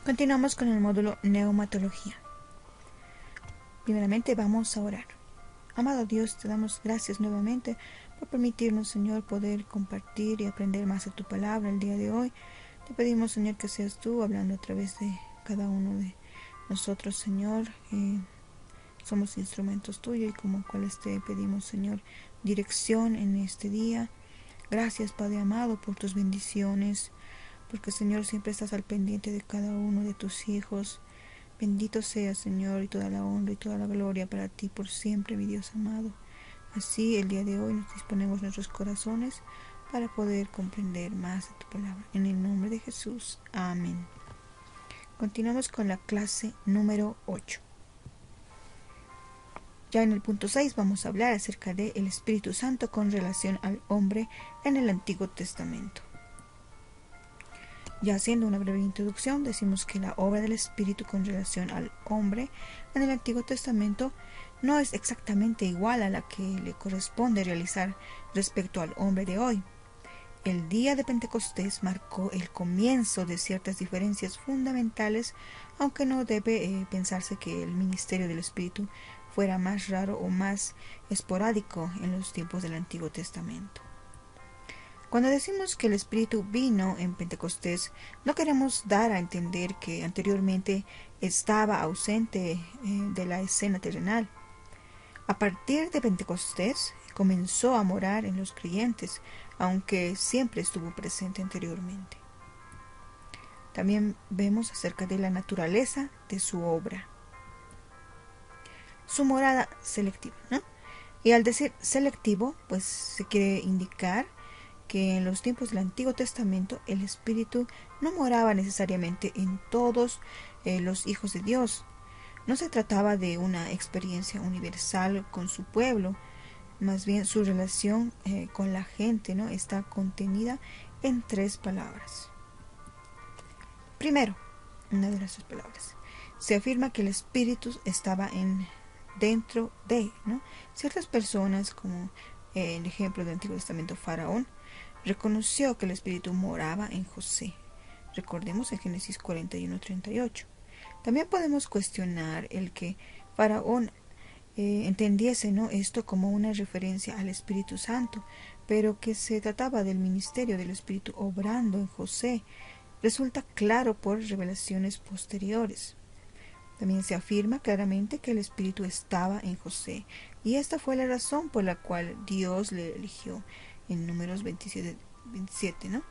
Continuamos con el módulo Neumatología. Primeramente vamos a orar. Amado Dios, te damos gracias nuevamente por permitirnos, Señor, poder compartir y aprender más de tu palabra el día de hoy. Te pedimos, Señor, que seas tú hablando a través de cada uno de nosotros, Señor. Somos instrumentos tuyos y como cuales te pedimos, Señor, dirección en este día. Gracias, Padre amado, por tus bendiciones, porque, Señor, siempre estás al pendiente de cada uno de tus hijos. Bendito sea, Señor, y toda la honra y toda la gloria para ti por siempre, mi Dios amado. Así, el día de hoy nos disponemos nuestros corazones para poder comprender más de tu palabra. En el nombre de Jesús. Amén. Continuamos con la clase número 8. Ya en el punto 6 vamos a hablar acerca del Espíritu Santo con relación al hombre en el Antiguo Testamento. Ya haciendo una breve introducción, decimos que la obra del Espíritu con relación al hombre en el Antiguo Testamento no es exactamente igual a la que le corresponde realizar respecto al hombre de hoy. El día de Pentecostés marcó el comienzo de ciertas diferencias fundamentales, aunque no debe pensarse que el ministerio del Espíritu fuera más raro o más esporádico en los tiempos del Antiguo Testamento. Cuando decimos que el Espíritu vino en Pentecostés, no queremos dar a entender que anteriormente estaba ausente de la escena terrenal. A partir de Pentecostés comenzó a morar en los creyentes, aunque siempre estuvo presente anteriormente. También vemos acerca de la naturaleza de su obra. Su morada selectiva, ¿no? Y al decir selectivo, pues se quiere indicar que en los tiempos del Antiguo Testamento el Espíritu no moraba necesariamente en todos los hijos de Dios. No se trataba de una experiencia universal con su pueblo, más bien su relación con la gente, ¿no?, está contenida en 3 palabras. Primero, una de las 3 palabras, se afirma que el Espíritu estaba dentro de, ¿no? Ciertas personas, como el ejemplo del Antiguo Testamento, Faraón, reconoció que el Espíritu moraba en José. Recordemos en Génesis 41:38. También podemos cuestionar el que Faraón entendiese, ¿no?, esto como una referencia al Espíritu Santo, pero que se trataba del ministerio del Espíritu obrando en José. Resulta claro por revelaciones posteriores. También se afirma claramente que el Espíritu estaba en José, y esta fue la razón por la cual Dios le eligió en Números 27, ¿no?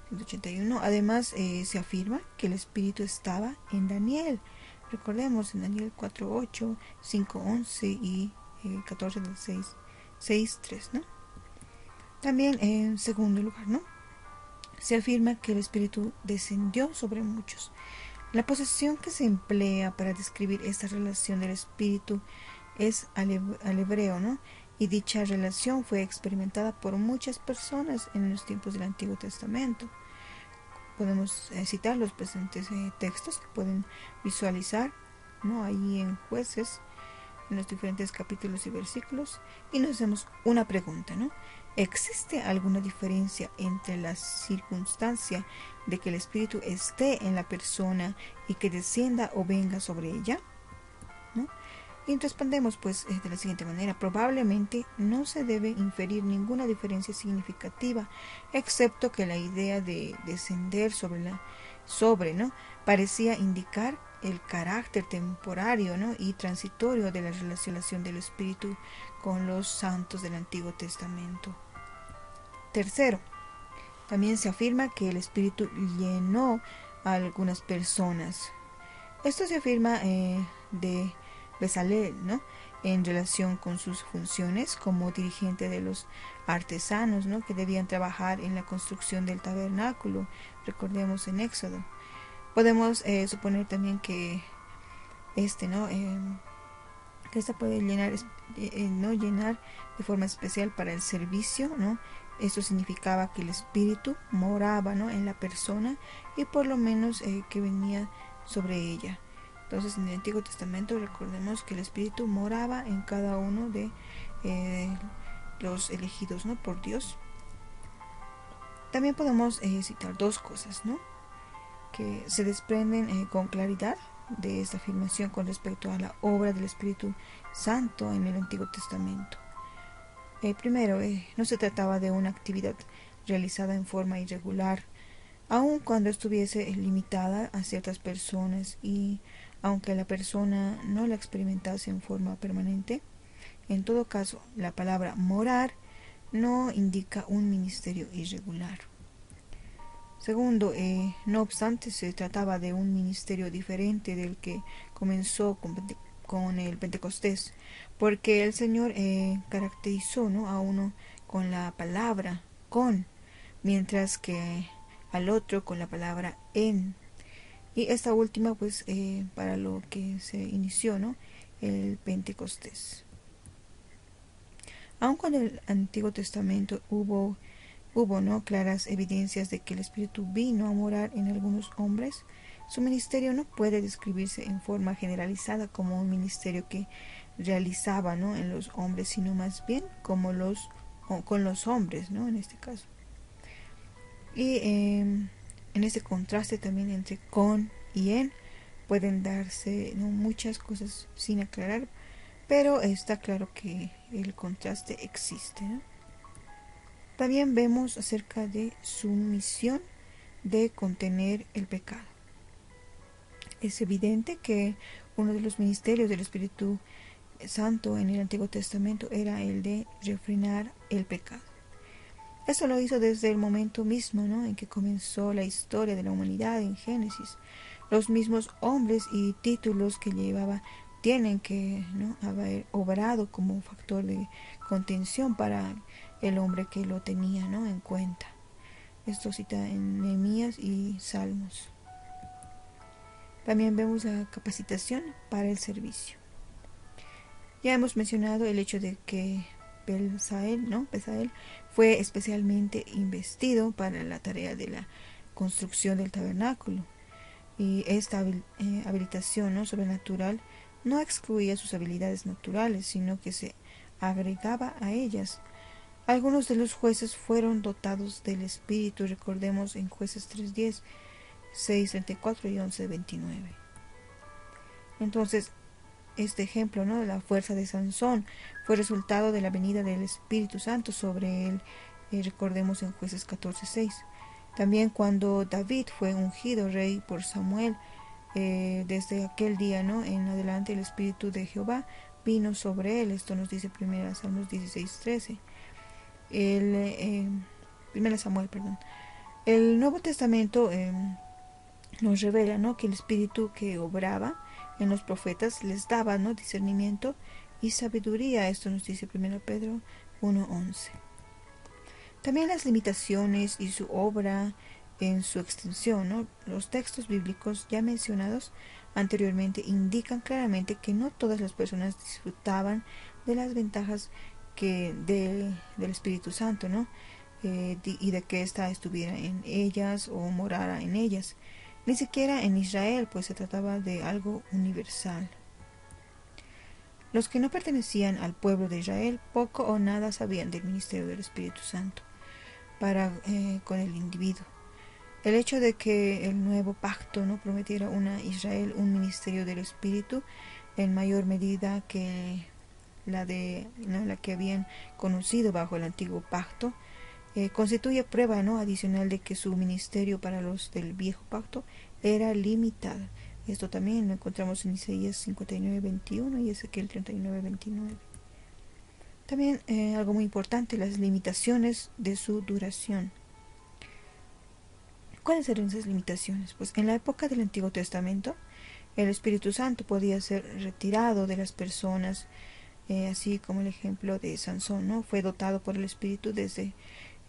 181. Además, se afirma que el Espíritu estaba en Daniel. Recordemos en Daniel 4:8, 5:11 y 14:6:3, ¿no? También, en segundo lugar, ¿no?, se afirma que el Espíritu descendió sobre muchos. La posesión que se emplea para describir esta relación del Espíritu es al hebreo, ¿no? Y dicha relación fue experimentada por muchas personas en los tiempos del Antiguo Testamento. Podemos citar los presentes textos que pueden visualizar, ¿no?, ahí en Jueces, en los diferentes capítulos y versículos, y nos hacemos una pregunta, ¿no? ¿Existe alguna diferencia entre la circunstancia de que el Espíritu esté en la persona y que descienda o venga sobre ella, ¿no? Y respondemos pues de la siguiente manera: probablemente no se debe inferir ninguna diferencia significativa, excepto que la idea de descender sobre, ¿no?, parecía indicar el carácter temporario, ¿no?, y transitorio de la relación del Espíritu con los santos del Antiguo Testamento. Tercero, también se afirma que el Espíritu llenó a algunas personas. Esto se afirma de Bezalel, ¿no?, en relación con sus funciones como dirigente de los artesanos, ¿no?, que debían trabajar en la construcción del tabernáculo. Recordemos en Éxodo. Podemos suponer también que que esta puede llenar de forma especial para el servicio, ¿no? Esto significaba que el Espíritu moraba, ¿no?, en la persona, y por lo menos que venía sobre ella. Entonces, en el Antiguo Testamento recordemos que el Espíritu moraba en cada uno de los elegidos, ¿no?, por Dios. También podemos citar 2 cosas, ¿no?, que se desprenden con claridad de esta afirmación con respecto a la obra del Espíritu Santo en el Antiguo Testamento. Primero, no se trataba de una actividad realizada en forma irregular, aun cuando estuviese limitada a ciertas personas y aunque la persona no la experimentase en forma permanente. En todo caso, la palabra morar no indica un ministerio irregular. Segundo, no obstante, se trataba de un ministerio diferente del que comenzó con el Pentecostés, porque el Señor caracterizó, ¿no?, a uno con la palabra con, mientras que al otro con la palabra en. Y esta última, pues, para lo que se inició, ¿no?, el Pentecostés. Aun cuando en el Antiguo Testamento hubo ¿no?, claras evidencias de que el Espíritu vino a morar en algunos hombres, su ministerio no puede describirse en forma generalizada como un ministerio que realizaba, ¿no?, en los hombres, sino más bien como con los hombres, ¿no?, en este caso. Y en ese contraste también entre con y en pueden darse, ¿no?, muchas cosas sin aclarar, pero está claro que el contraste existe, ¿no? También vemos acerca de su misión de contener el pecado. Es evidente que uno de los ministerios del Espíritu Santo en el Antiguo Testamento era el de refrenar el pecado. Eso lo hizo desde el momento mismo, ¿no?, en que comenzó la historia de la humanidad en Génesis. Los mismos hombres y títulos que llevaba tienen que, ¿no?, haber obrado como factor de contención para el hombre que lo tenía, ¿no?, en cuenta. Esto cita en Nehemías y Salmos. También vemos la capacitación para el servicio. Ya hemos mencionado el hecho de que Besaleel fue especialmente investido para la tarea de la construcción del tabernáculo. Y esta habilitación, ¿no?, sobrenatural no excluía sus habilidades naturales, sino que se agregaba a ellas. Algunos de los jueces fueron dotados del Espíritu, recordemos en Jueces 3:10, 6:34 y 11:29. Entonces, este ejemplo, ¿no?, de la fuerza de Sansón fue resultado de la venida del Espíritu Santo sobre él, recordemos en Jueces 14:6. También cuando David fue ungido rey por Samuel, desde aquel día, ¿no?, en adelante el Espíritu de Jehová vino sobre él. Esto nos dice 1 Salmos 16:13. 1 Samuel, perdón. El Nuevo Testamento nos revela, ¿no?, que el Espíritu que obraba en los profetas les daba, ¿no?, discernimiento y sabiduría. Esto nos dice 1 Pedro 1:11. También las limitaciones y su obra en su extensión, ¿no? Los textos bíblicos ya mencionados anteriormente indican claramente que no todas las personas disfrutaban de las ventajas del Espíritu Santo, ¿no?, y de que ésta estuviera en ellas o morara en ellas. Ni siquiera en Israel, pues se trataba de algo universal. Los que no pertenecían al pueblo de Israel poco o nada sabían del ministerio del Espíritu Santo con el individuo. El hecho de que el nuevo pacto no prometiera a Israel un ministerio del Espíritu en mayor medida que la que habían conocido bajo el antiguo pacto, constituye prueba, ¿no?, adicional de que su ministerio para los del viejo pacto era limitado. Esto también lo encontramos en Isaías 59:21 y Ezequiel 39:29. También algo muy importante, las limitaciones de su duración. ¿Cuáles eran esas limitaciones? Pues en la época del Antiguo Testamento, el Espíritu Santo podía ser retirado de las personas, así como el ejemplo de Sansón, ¿no?, fue dotado por el Espíritu desde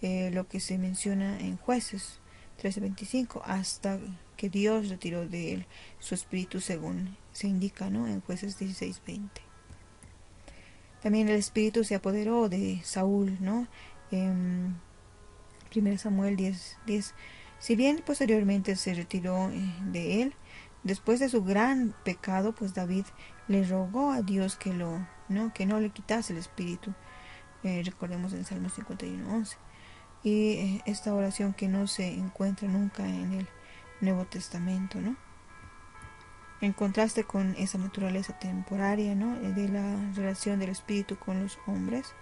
lo que se menciona en Jueces 13:25 hasta que Dios retiró de él su espíritu, según se indica, ¿no?, en Jueces 16:20. También el espíritu se apoderó de Saúl, ¿no?, en 1 Samuel 10:10. Si bien posteriormente se retiró de él, después de su gran pecado, pues David le rogó a Dios que no le quitase el espíritu. Recordemos en Salmo 51:11. Y esta oración, que no se encuentra nunca en el Nuevo Testamento, ¿no? En contraste con esa naturaleza temporaria, ¿no?, de la relación del Espíritu con los hombres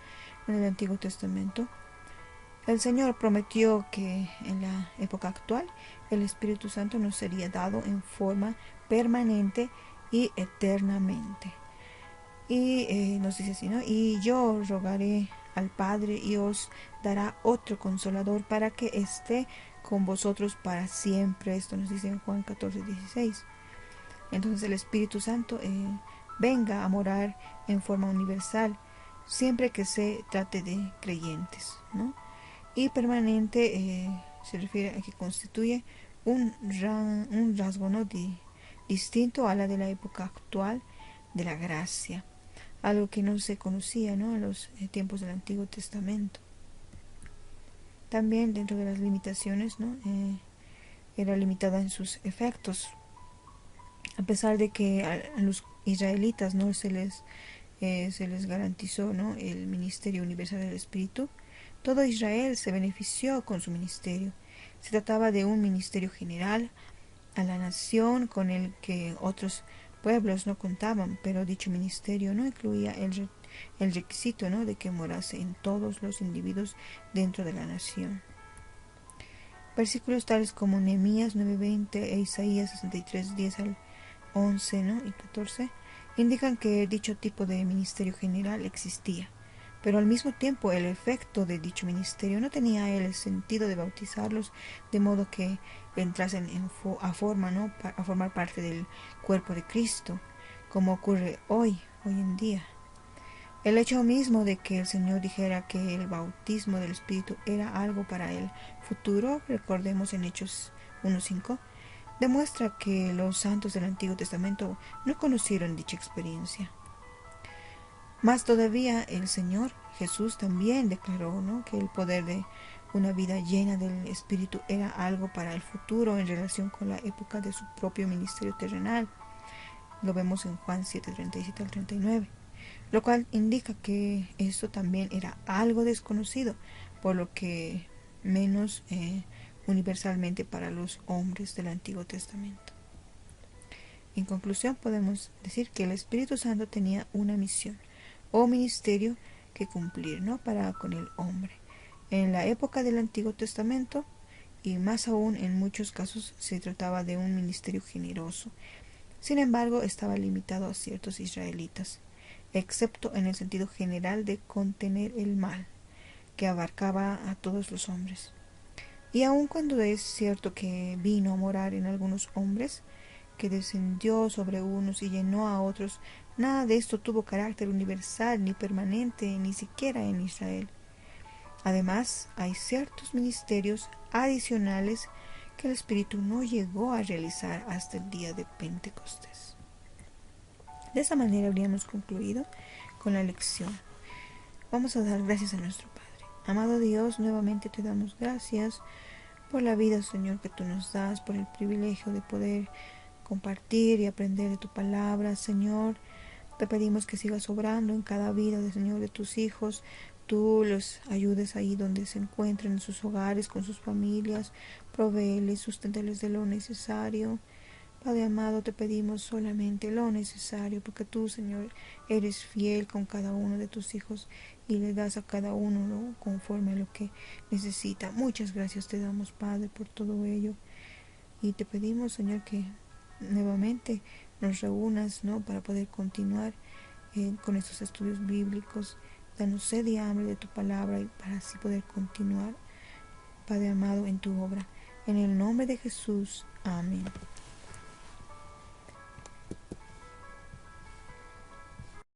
en el Antiguo Testamento, el Señor prometió que en la época actual el Espíritu Santo nos sería dado en forma permanente y eternamente. Y nos dice así, ¿no? Y yo rogaré al Padre y os dará otro consolador para que esté con vosotros para siempre. Esto nos dice en Juan 14:16. Entonces el Espíritu Santo venga a morar en forma universal siempre que se trate de creyentes, ¿no? Y permanente se refiere a que constituye un rasgo, ¿no?, distinto a la de la época actual de la gracia, algo que no se conocía, ¿no?, en los tiempos del Antiguo Testamento. También dentro de las limitaciones, ¿no?, era limitada en sus efectos, a pesar de que a los israelitas no se les garantizó, ¿no?, el ministerio universal del Espíritu. Todo Israel se benefició con su ministerio. Se trataba de un ministerio general a la nación con el que otros pueblos no contaban, pero dicho ministerio no incluía el requisito, ¿no?, de que morase en todos los individuos dentro de la nación. Versículos tales como Nehemías 9:20 e Isaías 63:10 al 11, ¿no?, y 14 indican que dicho tipo de ministerio general existía, pero al mismo tiempo el efecto de dicho ministerio no tenía el sentido de bautizarlos de modo que entrasen a formar parte del cuerpo de Cristo, como ocurre hoy en día. El hecho mismo de que el Señor dijera que el bautismo del Espíritu era algo para el futuro, recordemos en Hechos 1:5, demuestra que los santos del Antiguo Testamento no conocieron dicha experiencia. Más todavía, el Señor Jesús también declaró, ¿no?, que el poder de una vida llena del Espíritu era algo para el futuro en relación con la época de su propio ministerio terrenal. Lo vemos en Juan 7:37 al 39, lo cual indica que esto también era algo desconocido, por lo que menos universalmente para los hombres del Antiguo Testamento. En conclusión, podemos decir que el Espíritu Santo tenía una misión o ministerio que cumplir, ¿no?, para con el hombre. En la época del Antiguo Testamento, y más aún en muchos casos, se trataba de un ministerio generoso. Sin embargo, estaba limitado a ciertos israelitas, excepto en el sentido general de contener el mal, que abarcaba a todos los hombres. Y aun cuando es cierto que vino a morar en algunos hombres, que descendió sobre unos y llenó a otros, nada de esto tuvo carácter universal ni permanente, ni siquiera en Israel. Además, hay ciertos ministerios adicionales que el Espíritu no llegó a realizar hasta el día de Pentecostés. De esa manera habríamos concluido con la lección. Vamos a dar gracias a nuestro Padre. Amado Dios, nuevamente te damos gracias por la vida, Señor, que tú nos das, por el privilegio de poder compartir y aprender de tu palabra, Señor. Te pedimos que sigas obrando en cada vida, Señor, de tus hijos. Tú los ayudes ahí donde se encuentren, en sus hogares, con sus familias. Provéeles, susténtales de lo necesario. Padre amado, te pedimos solamente lo necesario, porque tú, Señor, eres fiel con cada uno de tus hijos y le das a cada uno, ¿no?, conforme a lo que necesita. Muchas gracias te damos, Padre, por todo ello. Y te pedimos, Señor, que nuevamente nos reúnas, ¿no?, para poder continuar con estos estudios bíblicos. Danos sed y hambre de tu palabra y para así poder continuar, Padre amado, en tu obra. En el nombre de Jesús. Amén.